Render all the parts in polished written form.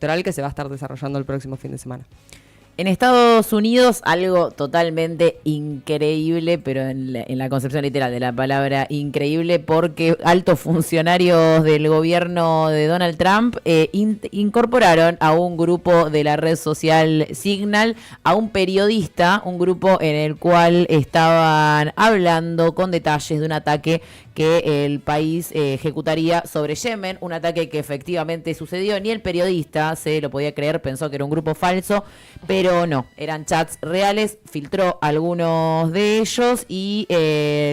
electoral que se va a estar desarrollando el próximo fin de semana. En Estados Unidos, algo totalmente increíble, pero en la concepción literal de la palabra increíble, porque altos funcionarios del gobierno de Donald Trump incorporaron a un grupo de la red social Signal, a un periodista, un grupo en el cual estaban hablando con detalles de un ataque que el país ejecutaría sobre Yemen, un ataque que efectivamente sucedió. Ni el periodista se lo podía creer, pensó que era un grupo falso, pero no, eran chats reales, filtró algunos de ellos y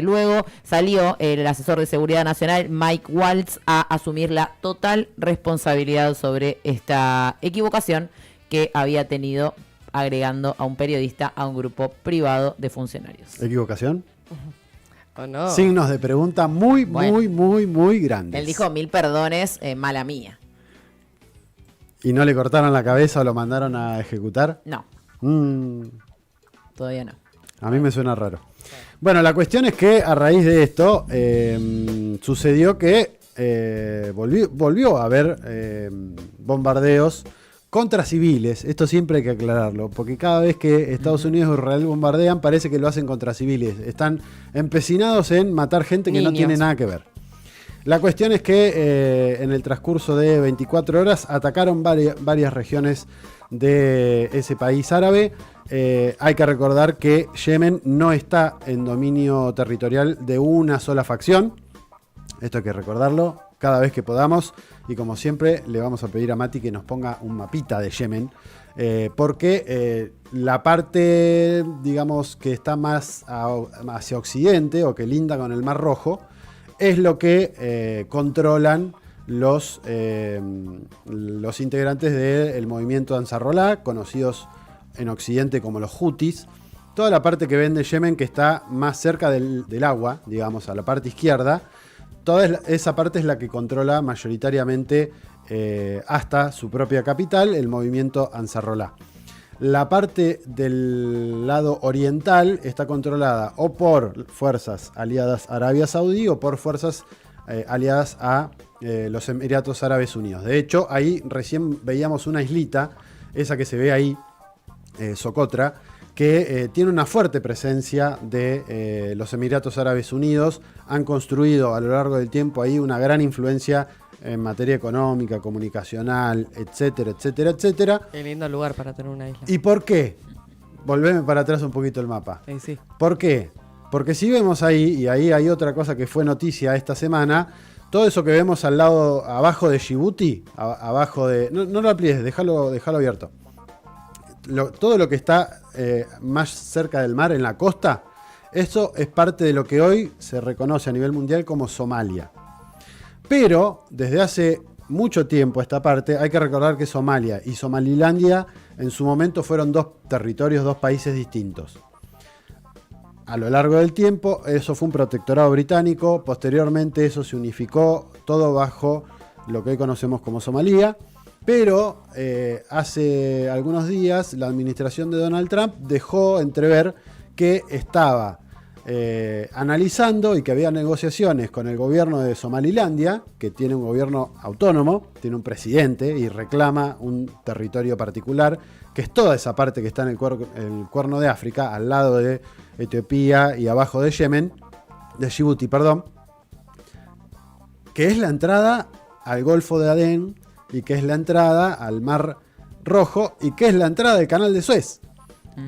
luego salió el asesor de seguridad nacional, Mike Waltz, a asumir la total responsabilidad sobre esta equivocación que había tenido agregando a un periodista a un grupo privado de funcionarios. ¿Equivocación? ¿O no? Signos de pregunta muy grandes. Él dijo 1000 perdones, mala mía. ¿Y no le cortaron la cabeza o lo mandaron a ejecutar? No, todavía no. A mí me suena raro. Bueno, la cuestión es que a raíz de esto sucedió que volvió a haber bombardeos contra civiles. Esto siempre hay que aclararlo, porque cada vez que Estados Unidos y Israel bombardean parece que lo hacen contra civiles. Están empecinados en matar gente que no tiene nada que ver. La cuestión es que en el transcurso de 24 horas atacaron varias regiones de ese país árabe. Hay que recordar que Yemen no está en dominio territorial de una sola facción. Esto hay que recordarlo cada vez que podamos. Y como siempre, le vamos a pedir a Mati que nos ponga un mapita de Yemen. Porque la parte, digamos, que está más hacia occidente o que linda con el Mar Rojo, es lo que controlan los integrantes del movimiento Ansarolá, conocidos en Occidente como los Houthis. Toda la parte que ven de Yemen, que está más cerca del agua, digamos, a la parte izquierda, toda esa parte es la que controla mayoritariamente hasta su propia capital, el movimiento Ansarolá. La parte del lado oriental está controlada o por fuerzas aliadas a Arabia Saudí o por fuerzas aliadas a los Emiratos Árabes Unidos. De hecho, ahí recién veíamos una islita, esa que se ve ahí, Socotra, que tiene una fuerte presencia de los Emiratos Árabes Unidos. Han construido a lo largo del tiempo ahí una gran influencia en materia económica, comunicacional, etcétera, etcétera, etcétera. Qué lindo lugar para tener una isla. ¿Y por qué? Volveme para atrás un poquito el mapa. Sí. ¿Por qué? Porque si vemos ahí, y ahí hay otra cosa que fue noticia esta semana, todo eso que vemos al lado, abajo de Djibouti, abajo de... No lo amplíes, déjalo abierto. Todo lo que está más cerca del mar, en la costa, eso es parte de lo que hoy se reconoce a nivel mundial como Somalia. Pero desde hace mucho tiempo esta parte, hay que recordar que Somalia y Somalilandia en su momento fueron dos territorios, dos países distintos. A lo largo del tiempo eso fue un protectorado británico, posteriormente eso se unificó todo bajo lo que hoy conocemos como Somalia. Pero hace algunos días la administración de Donald Trump dejó entrever que estaba analizando y que había negociaciones con el gobierno de Somalilandia, que tiene un gobierno autónomo, tiene un presidente y reclama un territorio particular, que es toda esa parte que está en el Cuerno de África, al lado de Etiopía y abajo de Yemen, de Djibouti, perdón, que es la entrada al Golfo de Adén, y que es la entrada al Mar Rojo, y que es la entrada del Canal de Suez.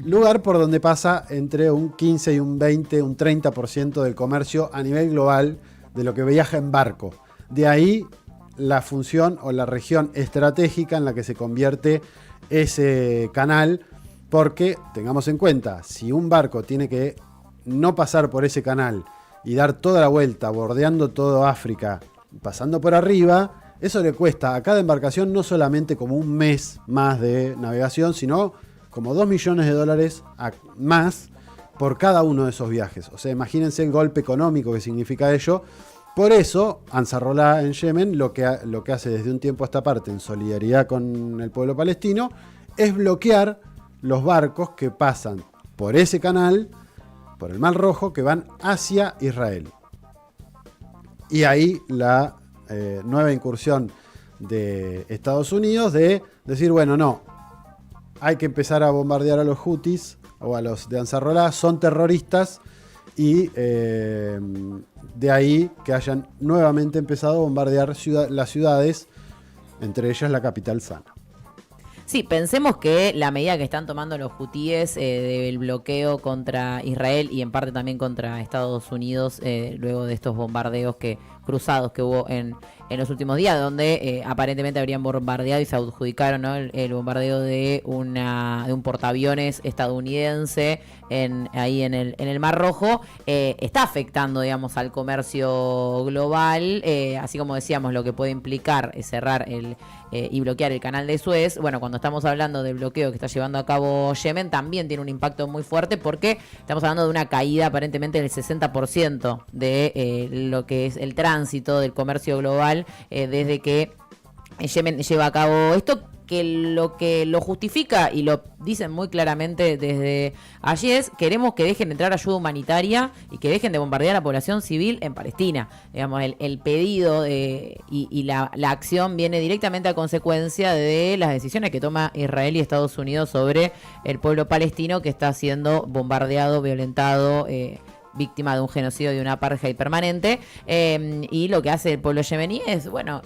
Lugar por donde pasa entre un 15 y un 20, un 30% del comercio a nivel global de lo que viaja en barco. De ahí la función o la región estratégica en la que se convierte ese canal, porque tengamos en cuenta, si un barco tiene que no pasar por ese canal y dar toda la vuelta, bordeando todo África, pasando por arriba, eso le cuesta a cada embarcación no solamente como un mes más de navegación, sino como $2 millones más por cada uno de esos viajes. O sea, imagínense el golpe económico que significa ello. Por eso, Ansarolá en Yemen lo que hace desde un tiempo a esta parte, en solidaridad con el pueblo palestino, es bloquear los barcos que pasan por ese canal, por el Mar Rojo, que van hacia Israel. Y ahí la nueva incursión de Estados Unidos de decir, bueno, no, hay que empezar a bombardear a los Houthis o a los de Ansarollah, son terroristas, y de ahí que hayan nuevamente empezado a bombardear las ciudades, entre ellas la capital Sana. Sí, pensemos que la medida que están tomando los hutíes del bloqueo contra Israel y en parte también contra Estados Unidos luego de estos bombardeos cruzados que hubo en los últimos días, donde aparentemente habrían bombardeado y se adjudicaron, ¿no?, el bombardeo de un portaaviones estadounidense ahí en el Mar Rojo, está afectando, digamos, al comercio global, así como decíamos, lo que puede implicar cerrar y bloquear el canal de Suez. Bueno, cuando estamos hablando del bloqueo que está llevando a cabo Yemen, también tiene un impacto muy fuerte porque estamos hablando de una caída aparentemente del 60% de lo que es el tránsito del comercio global desde que Yemen lleva a cabo esto, que lo justifica y lo dicen muy claramente desde allí es: queremos que dejen de entrar ayuda humanitaria y que dejen de bombardear a la población civil en Palestina. Digamos, el pedido y la acción viene directamente a consecuencia de las decisiones que toma Israel y Estados Unidos sobre el pueblo palestino, que está siendo bombardeado, violentado, víctima de un genocidio y una apartheid permanente, y lo que hace el pueblo yemení es, bueno,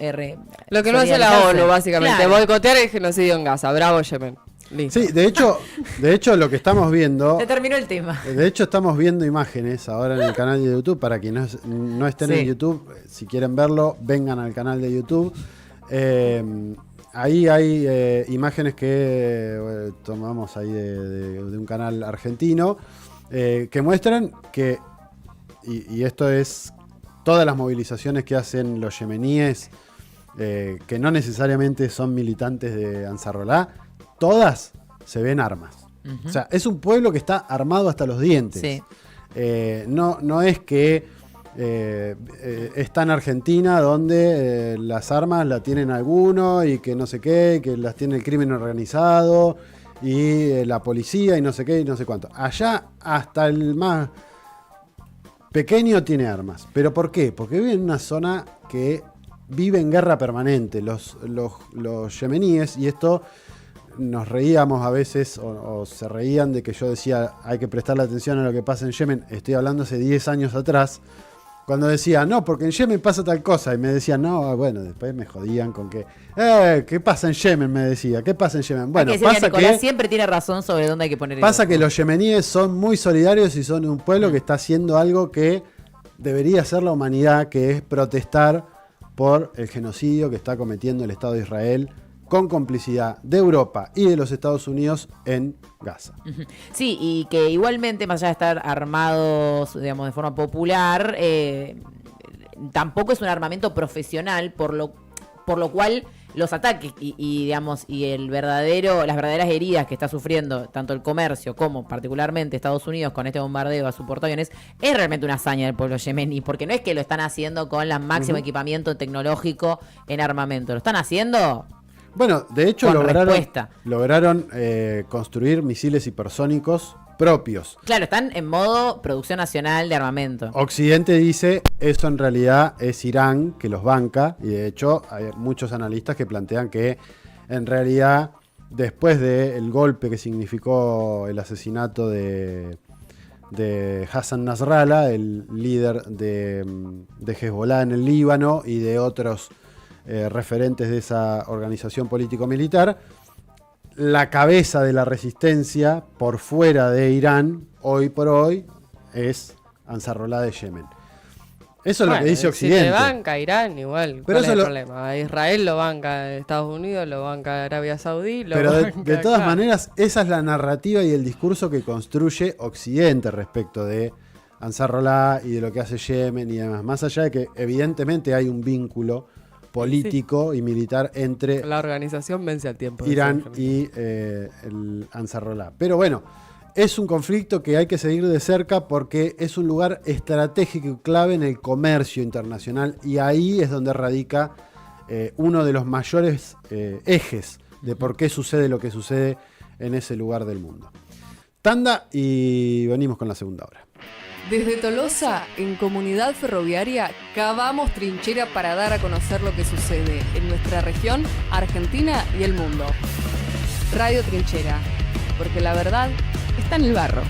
lo que no hace la solidarizarse. ONU, básicamente, Claro. boicotear el genocidio en Gaza. Bravo, Yemen. Listo. Sí, de hecho lo que estamos viendo, Se terminó el tema. de hecho estamos viendo imágenes ahora en el canal de YouTube, para quienes no estén Sí. en YouTube, si quieren verlo, vengan al canal de YouTube. Ahí hay imágenes que tomamos ahí de un canal argentino, que muestran que, y esto es todas las movilizaciones que hacen los yemeníes, que no necesariamente son militantes de Ansarollah, todas se ven armas. O sea, es un pueblo que está armado hasta los dientes. Sí. No es que está en Argentina donde las armas las tienen algunos y que no sé qué, que las tiene el crimen organizado y la policía y no sé qué y no sé cuánto. Allá hasta el más pequeño tiene armas. ¿Pero por qué? Porque vive en una zona que vive en guerra permanente. Los yemeníes, y esto nos reíamos a veces, o se reían de que yo decía hay que prestarle atención a lo que pasa en Yemen. Estoy hablando hace 10 años atrás, cuando decía, no, porque en Yemen pasa tal cosa, y me decían, no, bueno, después me jodían con que, ¿qué pasa en Yemen? Me decía, ¿qué pasa en Yemen? Bueno, Hay que decir pasa Nicolás que, siempre tiene razón sobre dónde hay que poner el pasa ojo. que los yemeníes son muy solidarios y son un pueblo que está haciendo algo que debería hacer la humanidad, que es protestar por el genocidio que está cometiendo el Estado de Israel con complicidad de Europa y de los Estados Unidos en Gaza. Sí, y que igualmente, más allá de estar armados, digamos, de forma popular, tampoco es un armamento profesional, por lo cual los ataques digamos, y las verdaderas heridas que está sufriendo tanto el comercio como particularmente Estados Unidos con este bombardeo a su portaaviones es realmente una hazaña del pueblo yemení, porque no es que lo están haciendo con el máximo equipamiento tecnológico en armamento, lo están haciendo. Bueno, de hecho Con respuesta. lograron construir misiles hipersónicos propios. Claro, están en modo producción nacional de armamento. Occidente dice, eso en realidad es Irán que los banca, y de hecho hay muchos analistas que plantean que en realidad después del golpe que significó el asesinato de Hassan Nasrallah, el líder de Hezbollah en el Líbano y de otros referentes de esa organización político-militar, la cabeza de la resistencia por fuera de Irán, hoy por hoy, es Ansarollah de Yemen. Eso es lo que dice Occidente. Si te banca Irán, igual. Pero ¿Cuál eso es el lo- problema? A Israel lo banca Estados Unidos, lo banca Arabia Saudí, lo Pero de banca todas acá. maneras, esa es la narrativa y el discurso que construye Occidente respecto de Ansarollah y de lo que hace Yemen y demás. Más allá de que evidentemente hay un vínculo político y militar entre La organización vence al tiempo. Irán decía y el Ansarollah. Pero bueno, es un conflicto que hay que seguir de cerca porque es un lugar estratégico y clave en el comercio internacional, y ahí es donde radica uno de los mayores ejes de por qué sucede lo que sucede en ese lugar del mundo. Tanda y venimos con la segunda hora. Desde Tolosa, en Comunidad Ferroviaria, cavamos trinchera para dar a conocer lo que sucede en nuestra región, Argentina y el mundo. Radio Trinchera, porque la verdad está en el barro.